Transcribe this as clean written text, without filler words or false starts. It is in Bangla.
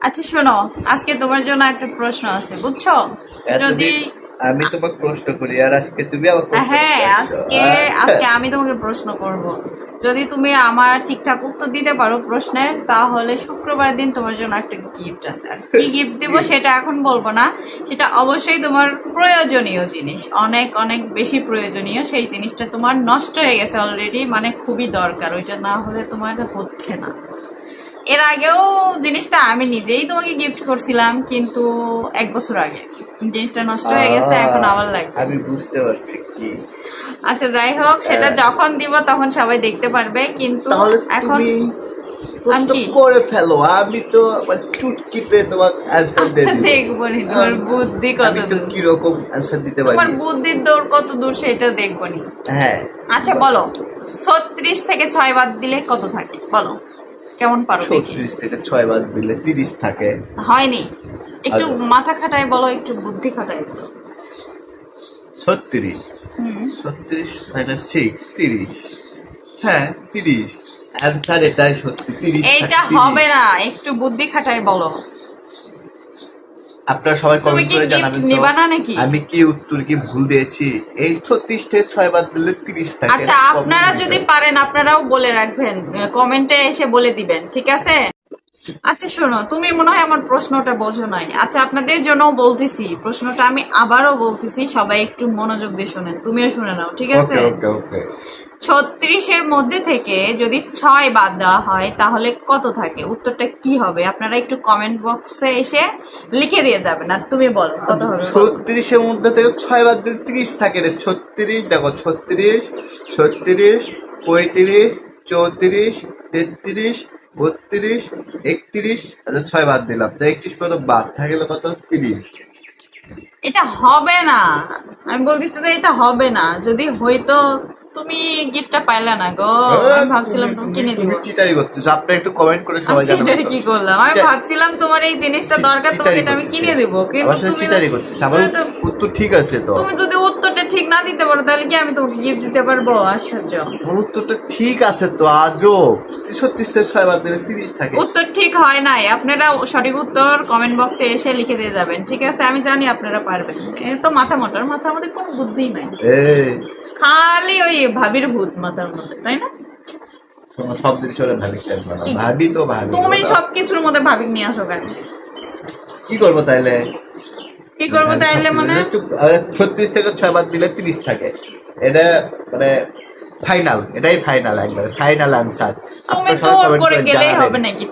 আচ্ছা শোনো, আজকে তোমার জন্য একটা প্রশ্ন আছে, বুঝছো? যদি আমি তোমাকে প্রশ্ন করি আর আজকে তুমি আমাকে প্রশ্ন হ্যাঁ, করতে আসছো। আজকে আমি তোমাকে প্রশ্ন করব। যদি তুমি আমার ঠিকঠাক উত্তর দিতে পারো প্রশ্নের, তাহলে শুক্রবার দিন তোমার জন্য একটা গিফট আছে। আর কি গিফট দিব সেটা এখন বলবো না, সেটা অবশ্যই তোমার প্রয়োজনীয় জিনিস, অনেক অনেক বেশি প্রয়োজনীয়। সেই জিনিসটা তোমার নষ্ট হয়ে গেছে অলরেডি, মানে খুবই দরকার, ওইটা না হলে তোমার হচ্ছে না। এর আগেও জিনিসটা আমি নিজেই তোমাকে গিফট করছিলাম, কিন্তু 1 বছর আগে জিনিসটা নষ্ট হয়ে গেছে, এখন আবার লাগবে। আমি বুঝতে পারছি কি। আচ্ছা যাই হোক, সেটা যখন দিব তখন সবাই দেখতে পারবে, কিন্তু তাহলে এখন তুমি প্রশ্ন কি করে ফেলো, আমি তো মানে চুটকিতে তোমার অ্যানসার দিয়ে আচ্ছা দিব। দেখবো নি তোমার বুদ্ধি কত আমি তো দূর, কিরকম অ্যানসার দিতে পারি। তোমার বুদ্ধির দৌড় কত দূর সেটা দেখবো নি। হ্যাঁ, আচ্ছা বলো, 36 থেকে 6 বাদ দিলে কত থাকে বলো, কেমন পারো দেখি। 36 থেকে 6 বাদ দিলে 30 থাকে। হয়নি, একটু আচ্ছা। মাথা খাটায় বলো, একটু বুদ্ধি খাটায় বলো। 36 হুম 36 মাইনাস 6 30। হ্যাঁ 30, অ্যান্সার এটাই সত্যি 30 এইটা হবে না, একটু বুদ্ধি খাটায় বলো। আপনারা সবাই তুমি কমেন্ট কি করে গিফট জানাবেন তো নিবা না নাকি? আমি কি উত্তর কি ভুল দিয়েছি। এই 36 থেকে 6 বাদ দিলে 30 থাকে। আচ্ছা এটা common আপনারা বিষয়। যদি পারেন আপনারাও বলে রাখবেন, কমেন্টে এসে বলে দিবেন, ঠিক আছে? আচ্ছা শোনো, তুমি মনে হয় আমার প্রশ্নটা বোঝো নাই। আচ্ছা আপনাদের জন্য বলতেছি, প্রশ্নটা আমি আবারও বলতেছি, সবাই একটু মনোযোগ দিয়ে শোনেন, তুমিও শুনে নাও, ঠিক আছে? ওকে ওকে ওকে। 36-এর মধ্যে থেকে যদি 6 বাদ দেওয়া হয় তাহলে কত থাকে? উত্তরটা কি হবে? আপনারা একটু কমেন্ট বক্সে এসে লিখে দিয়ে যাবেন। আর তুমি বলো কত হবে বলো। 36-এর মধ্যে থেকে 6 বাদ দিলে 30 থাকে রে। 36 দেখো, 36 36 35 34 33 32 31। আচ্ছা 6 বাদ দিলাম, তো 31 পর বাদ থাকলে কত? 30। এটা হবে না, আমি বলতেছি যে এটা হবে না। যদি হইতো তুমি গিফটটা পাইলা না গো, আমি ভাবছিলাম তুমি কিনে দিব। তুমি চিটারি করতেছো। আপনি একটু কমেন্ট করে আমি সবাই জানাবেন সেটাই তো। কি করলাম, আমি ভাবছিলাম তোমার এই জিনিসটা দরকার, তোমাকে চিটারি এটা আমি করতেছে কিনে দিব, কিন্তু আমার সাথে, তুমি চিটারি করতেছে। আমার তুমি তো উত্তর ঠিক আছে তো। তুমি যদি উত্তরটা ঠিক না দিতে পারো তাহলে কি আমি তোমাকে গিফট দিতে পারবো? আশ্চর্য। আমার উত্তরটা ঠিক আছে তো, আজও 36 থেকে 6 বাদ দিলে 30 থাকে। উত্তর ঠিক হয় নাই, আপনারা সঠিক উত্তর কমেন্ট বক্সে এসে লিখে দিয়ে যাবেন, ঠিক আছে? আমি জানি আপনারা পারবেন, এ তো মাথা মোটার মাথার মধ্যে কোনো বুদ্ধি নাই, এই খালি ওই ভাবির ভূত মাথার মধ্যে, তাই না? সব জিনিস ওরা ভাবি খেলবো না, ভাবি তো ভাবি। তুমি সবকিছুর মধ্যে ভাবি নিয়ে আসো কেন? কি করবো তাইলে? কি করবো তাইলে মানে? 36 থেকে 6 বাদ দিলে 30 থাকে। এটা মানে ফাইনাল, এটাই ফাইনাল, একবারে ফাইনাল আনসার। তুমি আপনার সবাই জোর কমেন্ট করে করে গেলেই জানাবেন। হবে নাকি?